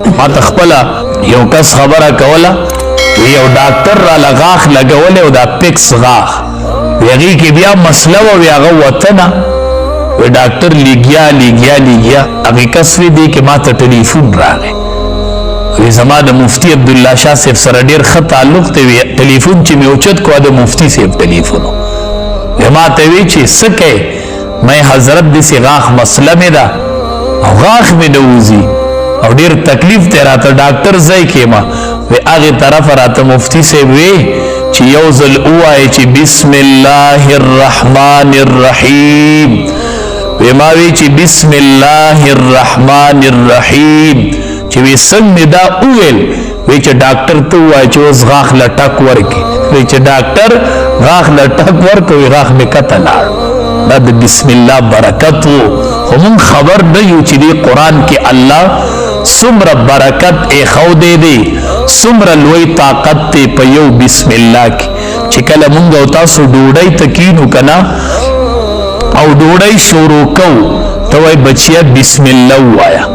ما تخپلا یو کس خبره کوله یو ډاکټر را لغاخ لګولې او دا پیکس غاخ هغې کې بیا مسله وه وی هغه وطنه وی ډاکټر لیګیا هغې کس وی دی کې ما ته ټلیفون راغی وی زما د مفتی عبدالله شاه صاحب سره ډېر ښه تعلق دی وی ټلیفون چې مې اوچت کړو د مفتی صاحب ټلیفون وی ما ته وی چې څه کوې مې حضرت داسې غاښ مسله مې ده او غاښ مې نه وځي او ډیر تکلیف ته راته ډاکټر ځای کې ما وی هغې طرفه راته مفتی صاحب وی چې یو ځل ووایې چې بسم الله الرحمن الرحیم وی ما وی چې بسم الله الرحمن الرحیم چې وی څنګه مې دا وویل وی چې ډاکټر ته ووایه چې اوس غاښ له ټک ورکړي وی چې ډاکټر غاښ له ټک ورکوي غاښ مې کته لاړ دا د بسم الله برکت و خو مونږ خبر نه یو چې دې قرآن کې الله څومره برکت ایښو دی څومره لوی طاقت دی په یو بسم الله کې چې کله مونږ او تاسو ډوډۍ ته کینو که نه او ډوډۍ شروع کوو ته وایي بچیه بسم الله ووایه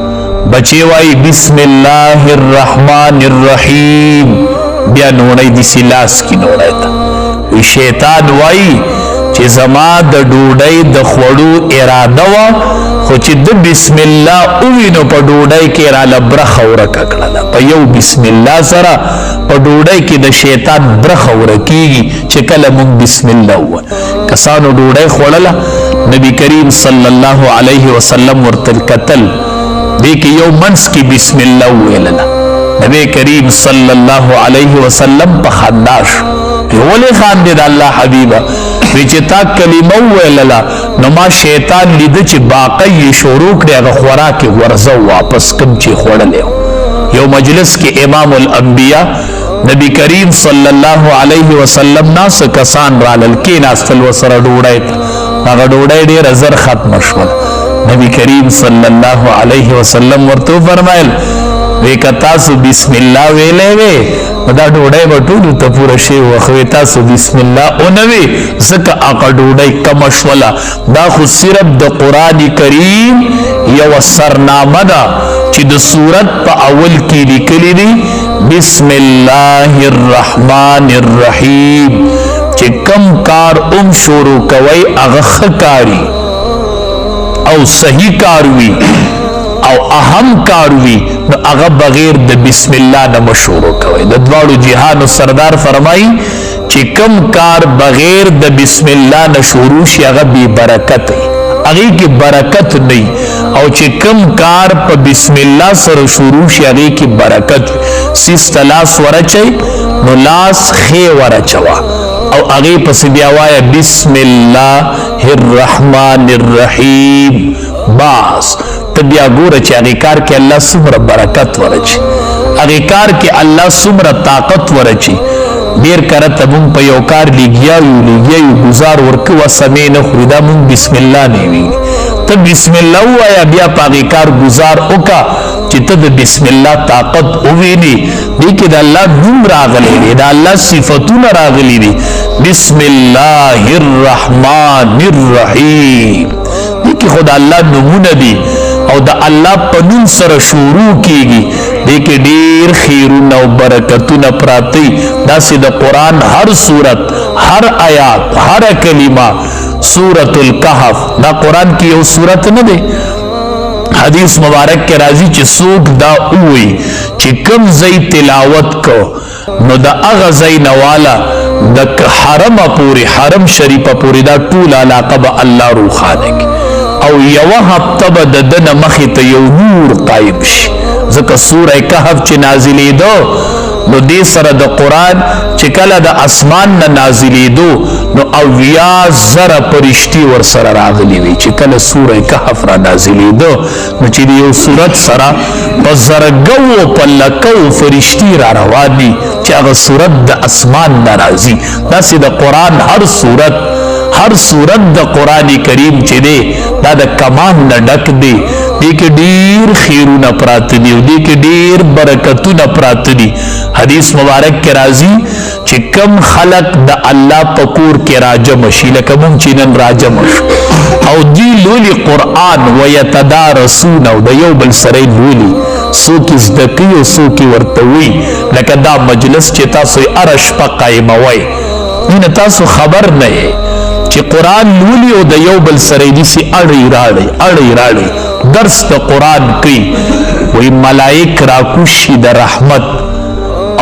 بچی وایي بسم الله الرحمن الرحیم بیا نوڼۍ داسې لاس کې نوڼۍ ته وی شیطان وایي چې زما د ډوډۍ د خوړو اراده وه خو چې د بسم الله ووینو په ډوډۍ کې راله برخه ورکه کړله په یو بسم الله سره په ډوډۍ کې د شیطان برخه ورکېږي چې کله مونږ بسم الله ووایو کسانو ډوډۍ خوړله نبی کریم صلی الله علیه وسلم ورته کتل دې کې یو منځ کې بسم الله وویلله نبی کریم صلی الله علیه وسلم په خندا شو ولې خاندې د الله حبیبه وی چې تا کلمه وویلله نو ما شیطان لیده چې باقی یې شروع کړې هغه خوراک یې ورځه واپس کم چې خوړلی یو مجلس کې امام الانبیا نبی کریم صلی الله علیه وسلم ناسه کسان رالل کېناستل ورسره ډوډۍ ته هغه ډوډۍ ډېره زر ختمه شوله نبی کریم صلی الله علیه وسلم ورته وفرمایل وی که تاسو بسم الله ویلی وی دا ډوډۍ به ټولو ته پوره شوې وه خو تاسو بسم الله ونه وی ځکه هغه ډوډۍ کمه شوله دا خو صرف د قرآن کریم یوه سرنامه ده چې د صورت په اول کې لیکلي دي بسم الله الرحمن الرحیم چې کم کار شروع کوئ هغه ښه کاري او صحیح کار وي او اهم کار وي نو هغه بغیر د بسم الله نه مشورو کوي د دواړو جهانو سردار فرمایي چې کم کار بغیر د بسم الله نه شروع شي هغه بې برکت وي هغې کې برکت نه او چې کم کار په بسم الله سره شروع شي هغې کې برکت وي سیس ته لاس ورچئ نو لاس ښې ورچوه او هغې پسې بیا وایه بسم الله الرحمن الرحیم باس ته بیا ګوره چې هغې کار کې الله څومره برکت ورچي هغې کار کې الله څومره طاقت ورچي ډېر کله ته مونږ په یو کار لګیا یو ګزار ورکوه سمې نه خوري دا مونږ بسم الله نه ویلي ته بسم الله ووایه بیا په هغې کار ګزار وکړه چې ته د بسم الله طاقت ووینې دې کې د الله نوم راغلی دی د الله صفتونه راغلي دي بسم الله الرحمن الرحیم دې کې خو د الله نومونه دي او د الله په نوم سره شروع کیږي دې کې ډېر خیرونه او برکتونه پراته داسې د قرآن هر صورت هر آیات هر کلمه سورة الکهف دا قرآن کې یو صورت نه دی حدیث مبارک کې راځي چې څوک دا ووایي چې کوم ځای تلاوت کو نو د هغه ځای نه واله د حرمه پورې حرم شریفه پورې دا ټول علاقه به الله روښانه کړي او یوه هفته به د ده نه مخې ته یو نور قایم شي ځکه سوره کهف چې نازلېده نو دې سره د قرآن چې کله د اسمان نه نازلېدو نو 80,000 فرشتي ورسره راغلي وي چې کله سوره کهف را نازلېده نو چې د یو صورت سره په زرګو په لکو فرشتي را روان دي چې هغه صورت د اسمان نه راځي داسې د قرآن هر صورت د قرآن کریم چې دی دا د کمال نه ډک دی دې کې ډېر خیرونه پراته دي او دې کې ډېر برکتونه پراته دي حدیث مبارک کې راځي چې کم خلق د الله په کور کې راجمع شي لکه مونږ چې نن راجمع شو او دی لولي قرآن ویتدارسون او د یو بل سره لولي څوک زده کوي او څوک ورته وي لکه دا مجلس چې تاسو یې هره شپه قایموئ نه تاسو خبر نه یې چې قرآن لولي او د یو بل سره یې داسې اړی راړي درس د قرآن کوي وی ملائک راکوشي د رحمت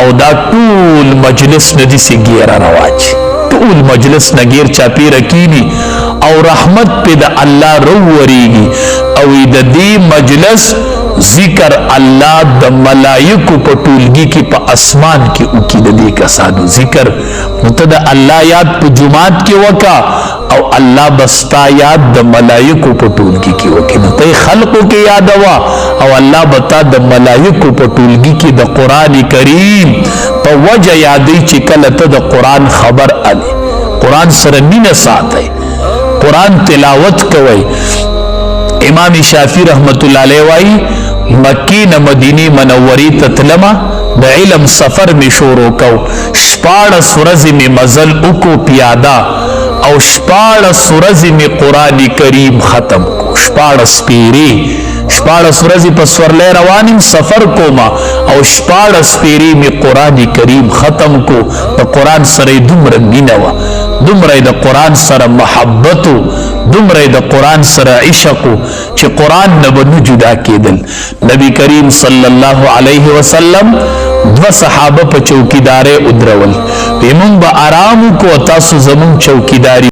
او دا ټول مجلس نه داسې ګیره رواچي ټول مجلس نه غیر چاپیره کینی او رحمت پہ دا اللہ رووریگی او د دې مجلس ذکر اللہ د ملائکو پا ټولگی کی پا اسمان کی اوکی د دې کسانو ذکر متد اللہ یاد پا جماعت کی وکا او اللہ بستا یاد د ملائکو پا ټولگی کی وکی نتی خلقو کی یاد ہوا او اللہ بتا د ملائکو پا ټولگی کی د قرآن کریم پا وجہ یادی چی کلتا د قرآن خبر علی قرآن سره مینه ساتي قرآن تلاوت کوي امام شافعی رحمت الله علیه وای مکی نه مدینی منوری تتلما د علم سفر می شروع کو شپاړه سورزی می مزل اکو پیادا او شپاړه سورزی می قرآن کریم ختم کو شپاړه سپیری شپاړه سورزی په سورلې روانم سفر کوما او شپاړه سپیری می قرآن کریم ختم کو د قرآن سره دومره مینه وا دومره د قرآن سره محبتو دومره د قرآن سره عشقو چې قرآن نه به نه جدا کېدل نبی کریم صلی الله علیه وسلم دو صحابه په چوکیدارۍ ودرول وی مونږ به آرام کو تاسو زمونږ چوکیداری